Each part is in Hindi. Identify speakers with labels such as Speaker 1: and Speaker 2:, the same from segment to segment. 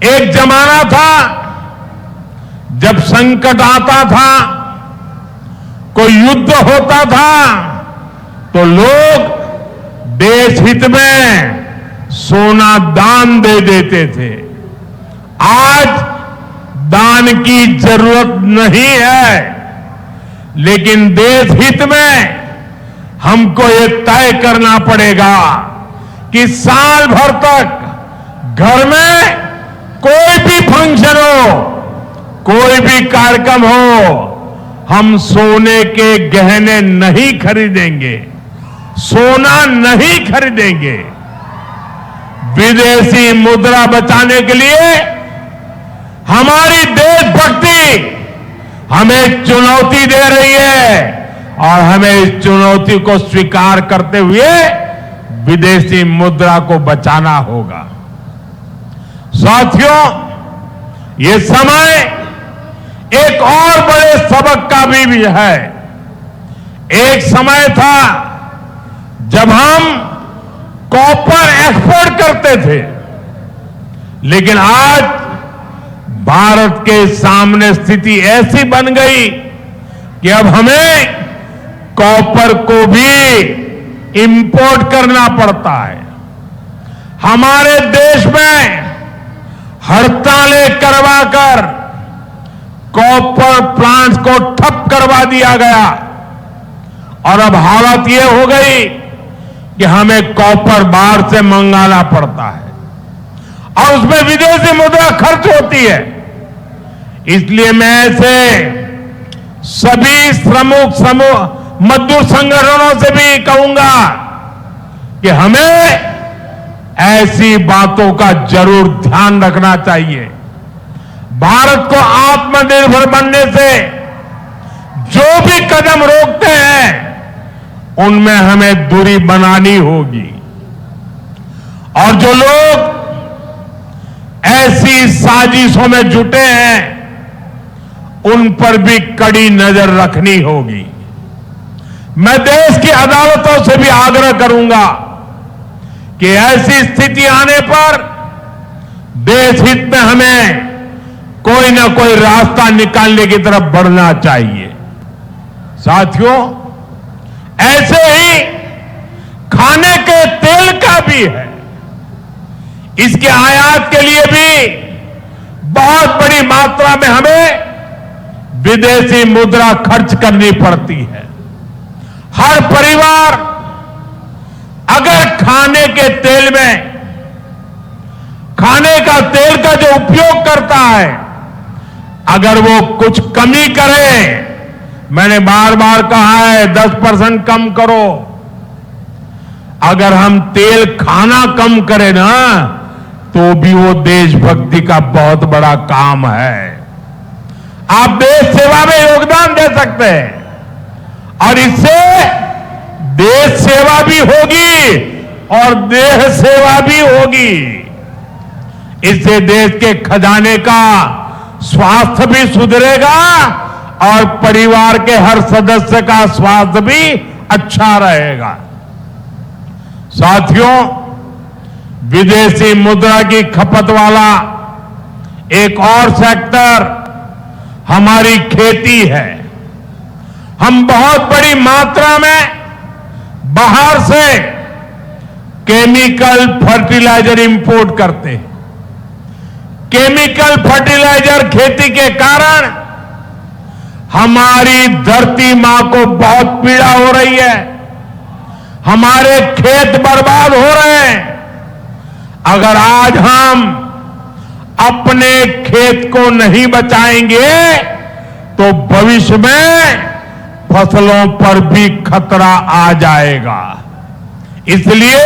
Speaker 1: एक जमाना था जब संकट आता था, कोई युद्ध होता था, तो लोग देश हित में सोना दान दे देते थे। आज दान की जरूरत नहीं है, लेकिन देश हित में हमको ये तय करना पड़ेगा कि साल भर तक घर में कोई भी फंक्शन हो, कोई भी कार्यक्रम हो, हम सोने के गहने नहीं खरीदेंगे, सोना नहीं खरीदेंगे। विदेशी मुद्रा बचाने के लिए हमारी देशभक्ति हमें चुनौती दे रही है और हमें इस चुनौती को स्वीकार करते हुए विदेशी मुद्रा को बचाना होगा। साथियों, ये समय एक और बड़े सबक का भी है। एक समय था जब हम कॉपर एक्सपोर्ट करते थे, लेकिन आज भारत के सामने स्थिति ऐसी बन गई कि अब हमें कॉपर को भी इंपोर्ट करना पड़ता है। हमारे देश में हड़तालें करवाकर कॉपर प्लांट्स को ठप करवा दिया गया और अब हालत ये हो गई कि हमें कॉपर बाहर से मंगाना पड़ता है और उसमें विदेशी मुद्रा खर्च होती है। इसलिए मैं ऐसे सभी समूह मजदूर संगठनों से भी कहूंगा कि हमें ऐसी बातों का जरूर ध्यान रखना चाहिए। भारत को आत्मनिर्भर बनने से जो भी कदम रोकते हैं उनमें हमें दूरी बनानी होगी और जो लोग ऐसी साजिशों में जुटे हैं उन पर भी कड़ी नजर रखनी होगी। मैं देश की अदालतों से भी आग्रह करूंगा कि ऐसी स्थिति आने पर देश हित में हमें कोई ना कोई रास्ता निकालने की तरफ बढ़ना चाहिए। साथियों, ऐसे ही खाने के तेल का भी है। इसके आयात के लिए भी बहुत बड़ी मात्रा में हमें विदेशी मुद्रा खर्च करनी पड़ती है। हर परिवार अगर खाने के तेल में खाने का तेल का जो उपयोग करता है, अगर वो कुछ कमी करे, मैंने बार बार कहा है 10% कम करो। अगर हम तेल खाना कम करें ना, तो भी वो देशभक्ति का बहुत बड़ा काम है। आप देश सेवा में योगदान दे सकते हैं और इससे देश सेवा भी होगी और देह सेवा भी होगी। इससे देश के खजाने का स्वास्थ्य भी सुधरेगा और परिवार के हर सदस्य का स्वास्थ्य भी अच्छा रहेगा। साथियों, विदेशी मुद्रा की खपत वाला एक और सेक्टर हमारी खेती है। हम बहुत बड़ी मात्रा में बाहर से केमिकल फर्टिलाइजर इंपोर्ट करते हैं। केमिकल फर्टिलाइजर खेती के कारण हमारी धरती मां को बहुत पीड़ा हो रही है। हमारे खेत बर्बाद हो रहे हैं। अगर आज हम अपने खेत को नहीं बचाएंगे तो भविष्य में फसलों पर भी खतरा आ जाएगा। इसलिए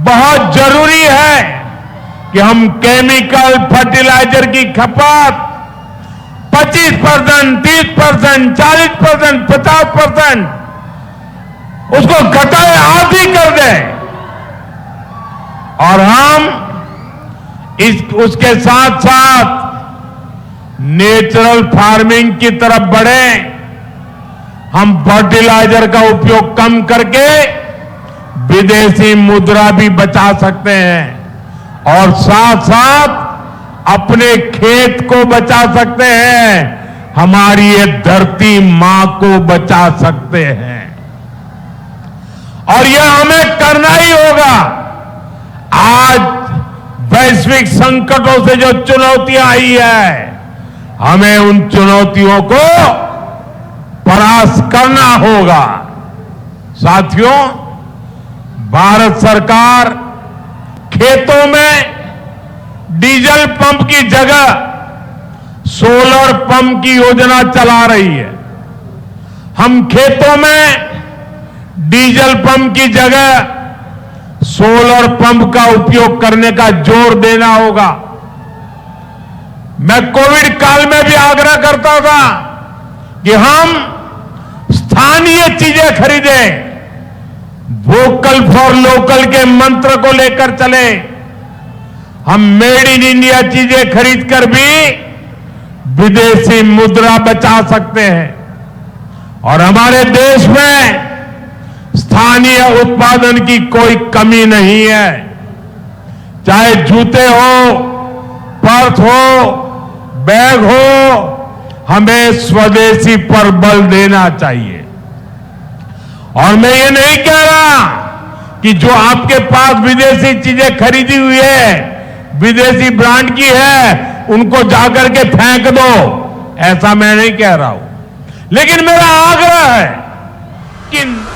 Speaker 1: बहुत जरूरी है कि हम केमिकल फर्टिलाइजर की खपत 25%, 30%, 40%, 50% उसको घटाए आधी कर दें और हम उसके साथ साथ नेचुरल फार्मिंग की तरफ बढ़ें। हम फर्टिलाइजर का उपयोग कम करके विदेशी मुद्रा भी बचा सकते हैं और साथ साथ अपने खेत को बचा सकते हैं, हमारी ये धरती मां को बचा सकते हैं। और यह हमें करना ही होगा। आज वैश्विक संकटों से जो चुनौतियां आई है, हमें उन चुनौतियों को परास्त करना होगा। साथियों, भारत सरकार खेतों में डीजल पंप की जगह सोलर पंप की योजना चला रही है। हम खेतों में डीजल पंप की जगह सोलर पंप का उपयोग करने का जोर देना होगा। मैं कोविड काल में भी आग्रह करता था कि हम स्थानीय चीजें खरीदें, वोकल फॉर लोकल के मंत्र को लेकर चले। हम मेड इन इंडिया चीजें खरीदकर भी विदेशी मुद्रा बचा सकते हैं और हमारे देश में स्थानीय उत्पादन की कोई कमी नहीं है। चाहे जूते हो, पर्स हो, बैग हो, हमें स्वदेशी पर बल देना चाहिए। और मैं ये नहीं कह रहा कि जो आपके पास विदेशी चीजें खरीदी हुई है, विदेशी ब्रांड की है, उनको जाकर के फेंक दो, ऐसा मैं नहीं कह रहा हूं। लेकिन मेरा आग्रह है कि